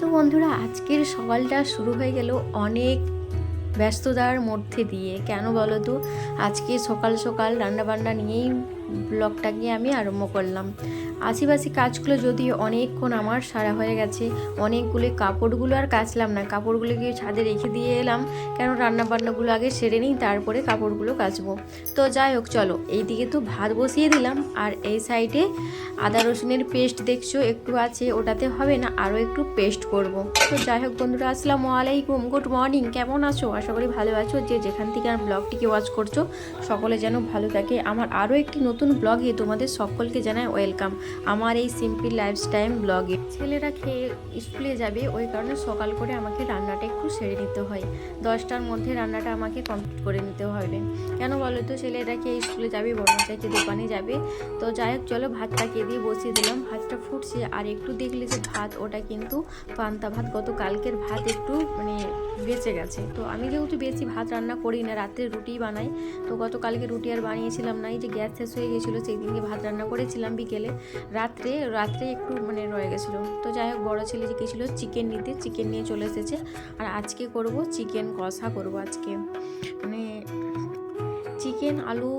তো বন্ধুরা, আজকের সকালটা শুরু হয়ে গেল অনেক ব্যস্ততার মধ্যে দিয়ে। কেন বলো তো, আজকে সকাল সকাল রান্নাবান্না নিয়েই ব্লগটাকে আমি আরম্ভ করলাম। আশেপাশে কাজগুলো যদিও অনেকক্ষণ আমার সারা হয়ে গেছে, অনেকগুলো কাপড়গুলো আর কাচলাম না, কাপড়গুলোকে ছাদে রেখে দিয়ে এলাম, কেন রান্নাবান্নাগুলো আগে সেরে নিই, তারপরে কাপড়গুলো কাচবো। তো যাই হোক, চলো এইদিকে তো ভাত বসিয়ে দিলাম, আর এই সাইডে আদা রসুনের পেস্ট দেখছো একটু আছে, ওটাতে হবে না, আরও একটু পেস্ট করব। তো যাই হোক বন্ধুরা, আসসালামু আলাইকুম, গুড মর্নিং, কেমন আছো? আশা করি ভালো আছো। যে যেখান থেকে আমার ব্লগটিকে ওয়াচ করছো, সকলে যেন ভালো থাকে। আমার আরও একটি নতুন ব্লগে তোমাদের সকলকে জানাই ওয়েলকাম। আমার এই সিম্পল লাইফস্টাইল ব্লগে ছেলেরা খেয়ে স্কুলে যাবে, ওই কারণে সকাল করে আমাকে রান্নাটা একটু সেরে নিতে হয়। 10টার মধ্যে রান্নাটা আমাকে কমপ্লিট করে নিতে হবে। কেন বলো তো, ছেলেরা খেয়ে স্কুলে যাবে, বড় চাইকে দোকানে যাবে। তো যাই হোক, চলো ভাতটাকে দিয়ে বসিয়ে দিলাম। ভাতটা ফুটছে, আর একটু দেখলে যে ভাত, ওটা কিন্তু পান্তা ভাত, গতকালকের ভাত একটু বেঁচে গেছে। তো আমি যেহেতু বেশি ভাত রান্না করি না, রাত্রে রুটি বানাই, তো গতকালকে রুটি আর বানিয়েছিলাম না, এই যে গ্যাস শেষ হয়ে গেছিলো, সেই দিনকে ভাত রান্না করেছিলাম বিকেলে। রাত্রে একটু রয়ে গেছিলো। তো যাই হোক, বড়ো ছেলে যে গেছিলো চিকেন নিতে, চিকেন নিয়ে চলে এসেছে। আর আজকে করব চিকেন কষা করব আজকে, চিকেন আলু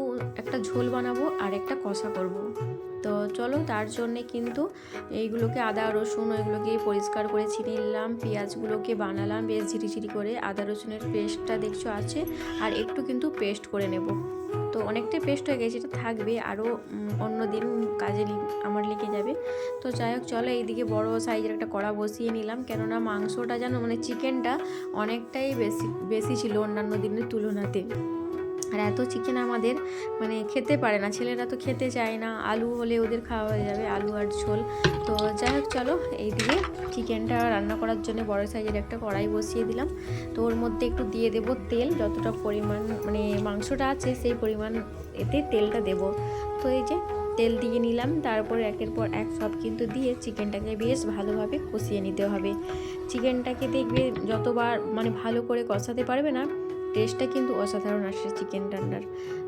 একটা ঝোল বানাবো আর একটা কষা করব। তো চলো, তার জন্যে কিন্তু এইগুলোকে আদা রসুন ওইগুলোকে পরিষ্কার করে ছিঁড়ে নিলাম, পেঁয়াজগুলোকে বানালাম বেশ ঝিরিঝিরি করে। আদা রসুনের পেস্টটা দেখছো আছে, আর একটু কিন্তু পেস্ট করে নেব। তো অনেকটাই পেস্ট হয়ে গেছে, এটা থাকবে, আরও অন্য দিন কাজে আমার লেগে যাবে। তো যাই হোক, চলো এইদিকে বড় সাইজের একটা কড়া বসিয়ে নিলাম, কেননা মাংসটা যেন চিকেনটা অনেকটাই বেশি ছিল অন্যান্য দিনের তুলনাতে। আর এত চিকেন আমাদের খেতে পারে না, ছেলেরা তো খেতে চায় না, আলু হলে ওদের খাওয়া হয়ে যাবে, আলু আর ঝোল। তো যাই হোক, চলো এইদিকে চিকেনটা রান্না করার জন্য বড় সাইজের একটা কড়াই বসিয়ে দিলাম। তো ওর মধ্যে একটু দিয়ে দেব তেল, যতটা পরিমাণ মাংসটা আছে সেই পরিমাণ এতে তেলটা দেব। তো এই যে তেল দিয়ে নিলাম, তারপর একের পর এক সব কিন্তু দিয়ে চিকেনটাকে বেশ ভালোভাবে কষিয়ে নিতে হবে। চিকেনটাকে দেখবে যতবার ভালো করে কষাতে পারবে না, টেস্টটা কিন্তু অসাধারণ আসে চিকেন রান্নার।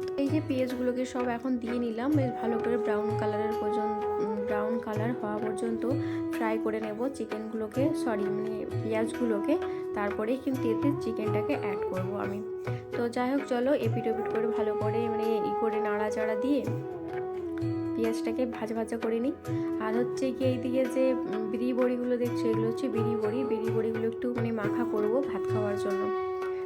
তো এই যে পেঁয়াজগুলোকে সব এখন দিয়ে নিলাম, বেশ ভালো করে ব্রাউন কালার হওয়া পর্যন্ত ফ্রাই করে নেব চিকেনগুলোকে, পেঁয়াজগুলোকে। তারপরেই কিন্তু এতে চিকেনটাকে অ্যাড করব আমি। তো যাই হোক, চলো এপিট ওপিট করে ভালো করে করে নাড়াচাড়া দিয়ে পেঁয়াজটাকে ভাজা ভাজা করে নিই। আর হচ্ছে কি, এইদিকে যে বিড়ি বড়িগুলো দেখছো, এগুলো হচ্ছে বিড়ি বড়িগুলো একটু মাখা করব ভাত খাওয়ার জন্য।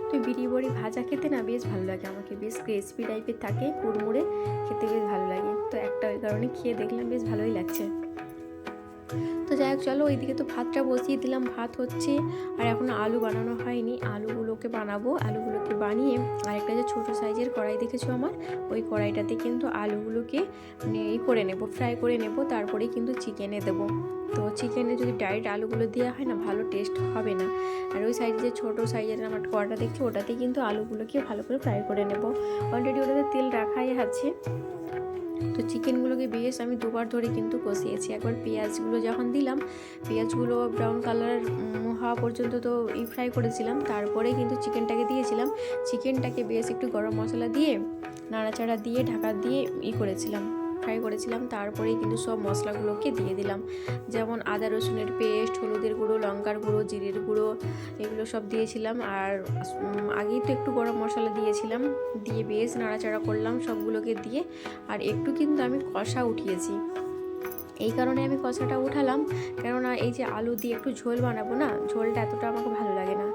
তো বিড়ি বড়ি ভাজা খেতে না বেশ ভালো লাগে আমাকে, বেশ ক্রিসপি টাইপের থাকে, কুড়মুড়ে খেতে বেশ ভালো লাগে। তো একটা ওই কারণে খেয়ে দেখলাম, বেশ ভালোই লাগছে। তো যাই হোক, চলো ওইদিকে তো ভাতটা বসিয়ে দিলাম, ভাত হচ্ছে। আর এখন আলু বানানো হয়নি, আলুগুলোকে বানাবো। আলুগুলোকে বানিয়ে আর একটা যে ছোটো সাইজের কড়াই দেখেছো আমার, ওই কড়াইটাতে কিন্তু আলুগুলোকে করে নেব, ফ্রাই করে নেব, তারপরেই কিন্তু চিকেনে দেবো। তো চিকেনে যদি ডাইরেক্ট আলুগুলো দেওয়া হয় না, ভালো টেস্ট হবে না। আর ওই সাইডে যে ছোটো সাইজের আমার কড়াটা দেখছি, ওটাতে কিন্তু আলুগুলোকে ভালো করে ফ্রাই করে নেব। অলরেডি ওটাতে তেল রাখাই আছে। তো চিকেনগুলোকে বেশ আমি দুবার ধরে কিন্তু কষিয়েছি। একবার পেঁয়াজগুলো যখন দিলাম, পেঁয়াজগুলো ব্রাউন কালার হওয়া পর্যন্ত তো ফ্রাই করেছিলাম, তারপরে কিন্তু চিকেনটাকে দিয়েছিলাম। চিকেনটাকে বেশ একটু গরম মশলা দিয়ে নাড়াচাড়া দিয়ে ঢাকা দিয়ে ফ্রাই করেছিলাম। তারপরেই কিন্তু সব মশলাগুলোকে দিয়ে দিলাম, যেমন আদা রসুনের পেস্ট, হলুদের গুঁড়ো, লঙ্কার গুঁড়ো, জিরের গুঁড়ো, এগুলো সব দিয়েছিলাম। আর আগেই তো একটু গরম মশলা দিয়েছিলাম, দিয়ে বেশ নাড়াচাড়া করলাম সবগুলোকে দিয়ে। আর একটু কিন্তু আমি কষা উঠিয়েছি, এই কারণে আমি কষাটা উঠালাম, কেননা এই যে আলু দিয়ে একটু ঝোল বানাবো না, ঝোলটা এতটা আমাকে ভালো লাগে না।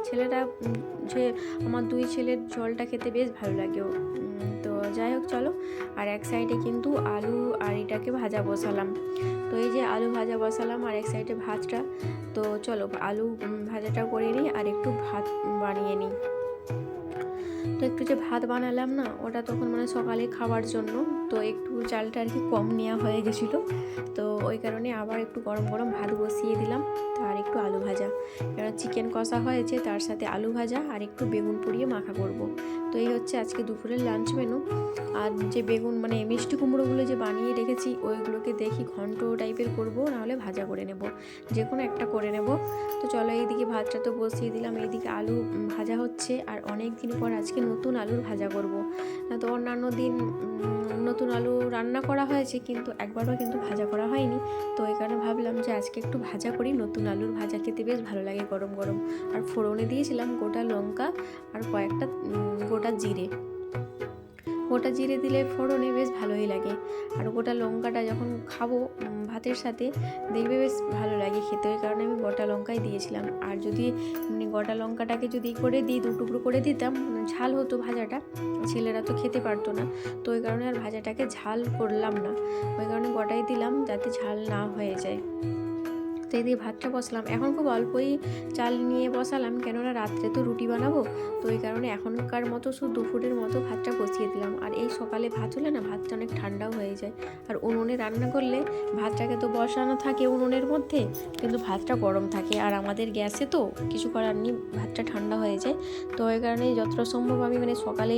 আমার দুই ছেলের ঝোলটা খেতে বেশ ভালো লাগে। তো যাই হোক, চলো। আর এক সাইডে কিন্তু আলু আর এটাকে ভাজা বসালাম। তো এই যে আলু ভাজা বসালাম, আর এক সাইডে ভাতটা। তো চলো আলু ভাজাটা করে নিই, আর একটু ভাত বানিয়ে নিই। তো একটু যে ভাত বানালাম না, ওটা তখন সকালে খাওয়ার জন্য, তো একটু চালটা আর কি কম নেওয়া হয়ে গেছিলো। তো ওই কারণে আবার একটু গরম গরম ভাত বসিয়ে দিলাম, আর একটু আলু ভাজা, কারণ চিকেন কষা হয়েছে, তার সাথে আলু ভাজা আর একটু বেগুন পুড়িয়ে মাখা করব। তো এই হচ্ছে আজকে দুপুরের লাঞ্চ মেনু। আর যে বেগুন মানে মিষ্টি কুমড়োগুলো যে বানিয়ে রেখেছি ওইগুলোকে দেখি ঘন্ট টাইপের করবো, নাহলে ভাজা করে নেব, যে কোনো একটা করে নেব। তো চলো এইদিকে ভাতটা তো বসিয়ে দিলাম, এইদিকে আলু ভাজা হচ্ছে। আর অনেক দিন পর আজকে নতুন আলুর ভাজা করব। তো অন্যান্য দিন নতুন আলু রান্না করা হয়েছে, কিন্তু একবারও কিন্তু ভাজা করা হয়নি। তো এই কারণে ভাবলাম যে আজকে একটু ভাজা করি, নতুন আলুর ভাজা খেতে বেশ ভালো লাগে গরম গরম। আর ফোড়নে দিয়েছিলাম গোটা লঙ্কা আর কয়েকটা গোটা জিরে। গোটা জিরে দিলে ফোড়নে বেশ ভালোই লাগে। আর গোটা লঙ্কাটা যখন খাবো ভাতের সাথে দেখবে বেশ ভালো লাগে খেতে, ওই কারণে আমি গোটা লঙ্কাই দিয়েছিলাম। আর যদি গোটা লঙ্কাটাকে যদি করে দিই, দু টুকরো করে দিতাম, ঝাল হতো ভাজাটা, ছেলেরা তো খেতে পারতো না। তো ওই কারণে আর ভাজাটাকে ঝাল করলাম না, ওই কারণে গোটাই দিলাম যাতে ঝাল না হয়ে যায়। তো এই দিয়ে ভাতটা বসালাম, এখন খুব অল্পই চাল নিয়ে বসালাম, কেননা রাত্রে তো রুটি বানাবো। তো এই কারণে এখনকার মতো শুধু দুপুরের মতো ভাতটা বসিয়ে দিলাম। আর এই সকালে ভাত হলে না ভাতটা অনেক ঠান্ডাও হয়ে যায়। আর উনুনে রান্না করলে ভাতটাকে তো বসানো থাকে উনুনের মধ্যে, কিন্তু ভাতটা গরম থাকে। আর আমাদের গ্যাসে তো কিছু করার নেই, ভাতটা ঠান্ডা হয়ে যায়। তো ওই কারণে যতটা সম্ভব আমি সকালে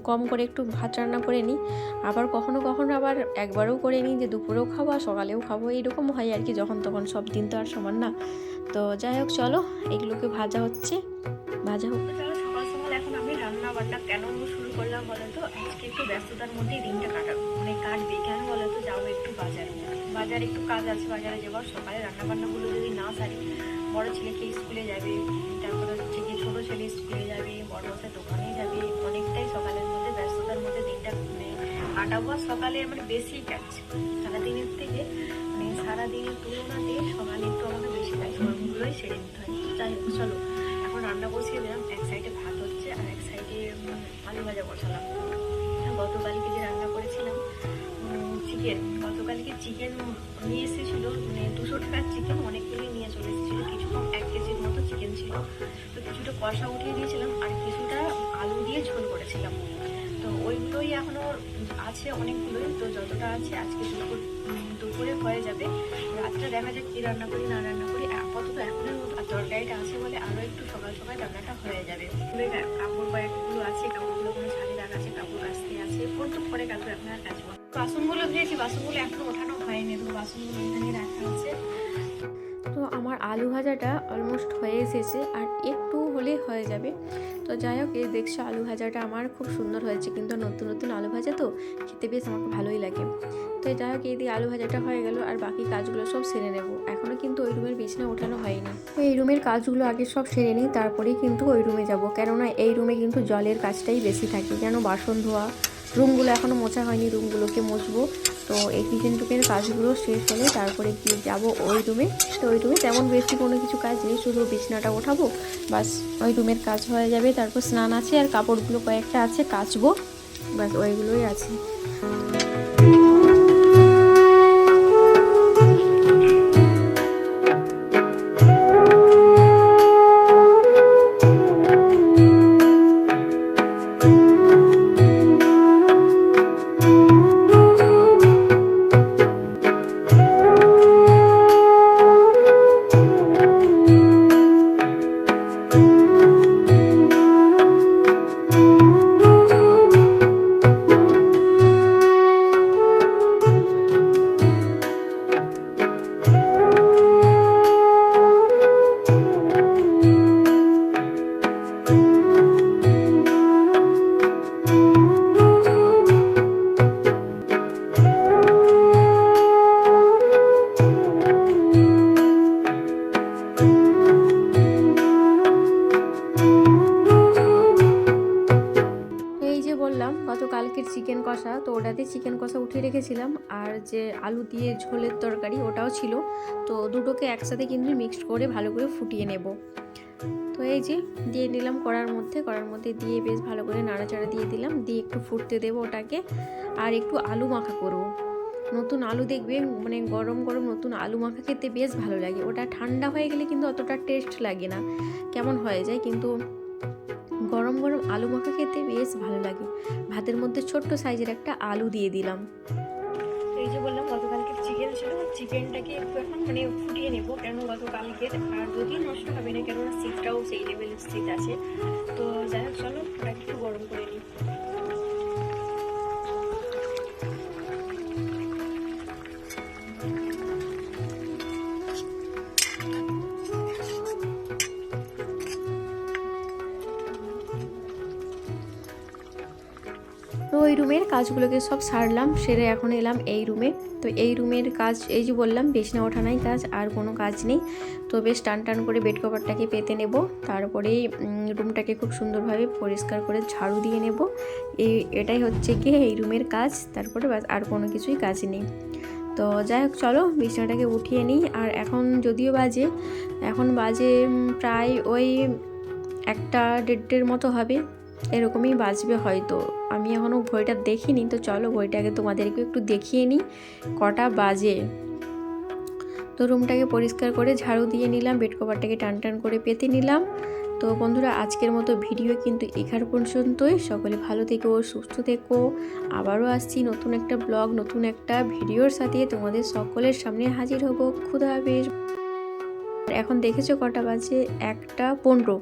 কম করে একটু ভাত রান্না করে নিই। আবার কখনো কখনো আবার একবারও করে নিই, যে দুপুরেও খাবো আর সকালেও খাবো, এইরকম হয় আর কি, যখন তখন, সব দিন তো আর সমান না। তো যাই হোক চলো এগুলোকে ভাজা হচ্ছে, ভাজা হোক। চলো সকাল সকাল এখন আমি রান্না বান্না কেন শুরু করলাম বলো তো, আজকে একটু ব্যস্ততার মধ্যেই দিনটা কাটবে। কেন বলো তো, যাবো একটু বাজারে একটু কাজ আছে, বাজারে যাবার। সকালে রান্না বান্নাগুলো যদি না সারি, বড় ছেলেকে স্কুলে যাবে, তারপরে হচ্ছে কি ছোটো ছেলে স্কুলে যাবে, বড় বসে দোকানে যাবে, অনেকটাই সকালের মধ্যে ব্যস্ততার মধ্যে দিনটা কাটাবো। সকালে বেশি কাজ সারাদিনের থেকে, সারাদিনের তুলনাতে সকালে একটু আমাকে বেশি কাজ সবগুলোই সেরে নিতে হয়। যাই হোক চলো এখন রান্না বসিয়ে দিলাম, এক সাইডে ভাত হচ্ছে আর এক সাইডে আলু ভাজা বসালাম। গতকালকে যে রান্না করেছিলাম চিকেন, গতকালকে চিকেন নিয়ে এসেছিলো, 200 টাকার চিকেন অনেকগুলি নিয়ে চলে এসেছিলো, কিছু কম 1 কেজির মতো চিকেন ছিল। তো কিছুটা কষা উঠিয়ে দিয়েছিলাম আর কিছুটা আলু দিয়ে ঝোল করেছিলাম। তো ওইগুলোই এখনও আছে অনেকগুলোই, তো যতটা আছে আজকে দুপুরে হয়ে যাবে। রাত্রে দেখা যাক কী রান্না করি না রান্না করি, আপাতত এখনের মতো তরকারিটা আছে বলে আরও একটু সকাল সকাল রান্নাটা হয়ে যাবে। কাপড় কয়েকগুলো আছে, কাপড়গুলো কোনো ছাদে রাখা আছে, কাপড় কাচতে আছে, ফোন তো পরে কাপড় আপনার কাচবো। বাসনগুলো ধুয়েছি, বাসনগুলো এখনো ওঠানো হয়নি, তো বাসনগুলো এখানে রাখা আছে। তো আমার আলু ভাজাটা অলমোস্ট হয়ে এসেছে, আর একটু হলে হয়ে যাবে। তো যাই হোক, এই দেখছো আলু ভাজাটা আমার খুব সুন্দর হয়েছে, কিন্তু নতুন নতুন আলু ভাজা তো খেতে বেশ আমাকে ভালোই লাগে। তো যাই হোক, এই দিয়ে আলু ভাজাটা হয়ে গেল, আর বাকি কাজগুলো সব সেরে নেব। এখনও কিন্তু ওই রুমের বিছানা ওঠানো হয়নি, তো এই রুমের কাজগুলো আগে সব সেরে নিই, তারপরেই কিন্তু ওই রুমে যাব। কেননা এই রুমে কিন্তু জলের কাজটাই বেশি থাকে, কেন বাসন ধোয়া, রুমগুলো এখনও মোছা হয়নি, রুমগুলোকে মুছবো। তো এই কিচেন টুকের কাজগুলো শেষ হলে তারপরে গিয়ে যাব ওই রুমে। তো ওই রুমে তেমন বেশি কোনো কিছু কাজ নেই, শুধু বিছানাটা ওঠাবো, বাস ওই রুমের কাজ হয়ে যাবে। তারপর স্নান আছে, আর কাপড়গুলো কয়েকটা আছে কাচবো, বাস ওইগুলোই আছে। গতকালকের চিকেন কষা, তো ওটাতে চিকেন কষা উঠিয়ে রেখেছিলাম, আর যে আলু দিয়ে ঝোলের তরকারি ওটাও ছিল। তো দুটোকে একসাথে কিন্তু মিক্সড করে ভালো করে ফুটিয়ে নেব। তো এই যে দিয়ে নিলাম কড়ার মধ্যে দিয়ে বেশ ভালো করে নাড়াচাড়া দিয়ে দিলাম, দিয়ে একটু ফুটতে দেবো ওটাকে। আর একটু আলু মাখা করব, নতুন আলু দেখবে গরম গরম নতুন আলু মাখা খেতে বেশ ভালো লাগে। ওটা ঠান্ডা হয়ে গেলে কিন্তু অতটা টেস্ট লাগে না, কেমন হয়ে যায়, কিন্তু গরম গরম আলু মাখা খেতে বেশ ভালো লাগে। ভাতের মধ্যে ছোট্ট সাইজের একটা আলু দিয়ে দিলাম। এই যে বললাম গতকালকে চিকেন ছিল, চিকেনটাকে একটু এখন মানে ফুটিয়ে নেবো, কেন গতকালকে আর যদিও নষ্ট হবে না, কেননা শীতটাও সেই লেভেলের শীত আছে। তো যাই হোক চলো ওটাকে একটু গরম করে নিই। তো ওই রুমের কাজগুলোকে সব সারলাম, সেরে এখন এলাম এই রুমে। তো এই রুমের কাজ এই যে বললাম বিছনা ওঠানাই কাজ, আর কোনো কাজ নেই। তো বেশ টান টান করে বেড কভারটাকে পেতে নেব, তারপরেই রুমটাকে খুব সুন্দরভাবে পরিষ্কার করে ঝাড়ু দিয়ে নেব। এটাই হচ্ছে গিয়ে এই রুমের কাজ, তারপরে আর কোনো কিছুই কাজ নেই। তো যাই হোক চলো বিছানাটাকে উঠিয়ে নিই। আর এখন যদিও এখন বাজে প্রায় ওই 1-1:30 মতো হবে, এরকমই বাজবে হয়তো। আমি এখনও ঘড়িটা দেখিনি, তো চলো ঘড়িটাকে তোমাদেরকে একটু দেখিয়ে নিই কটা বাজে। তো রুমটাকে পরিষ্কার করে ঝাড়ু দিয়ে নিলাম, বেড কভারটাকে টান টান করে পেতে নিলাম। তো বন্ধুরা আজকের মতো ভিডিও কিন্তু এখান পর্যন্তই। সকলে ভালো থেকো, সুস্থ থেকো। আবারও আসছি নতুন একটা ব্লগ, নতুন একটা ভিডিওর সাথে তোমাদের সকলের সামনে হাজির হব। খুদা হাফেজ। এখন দেখেছো কটা বাজে? 1:15।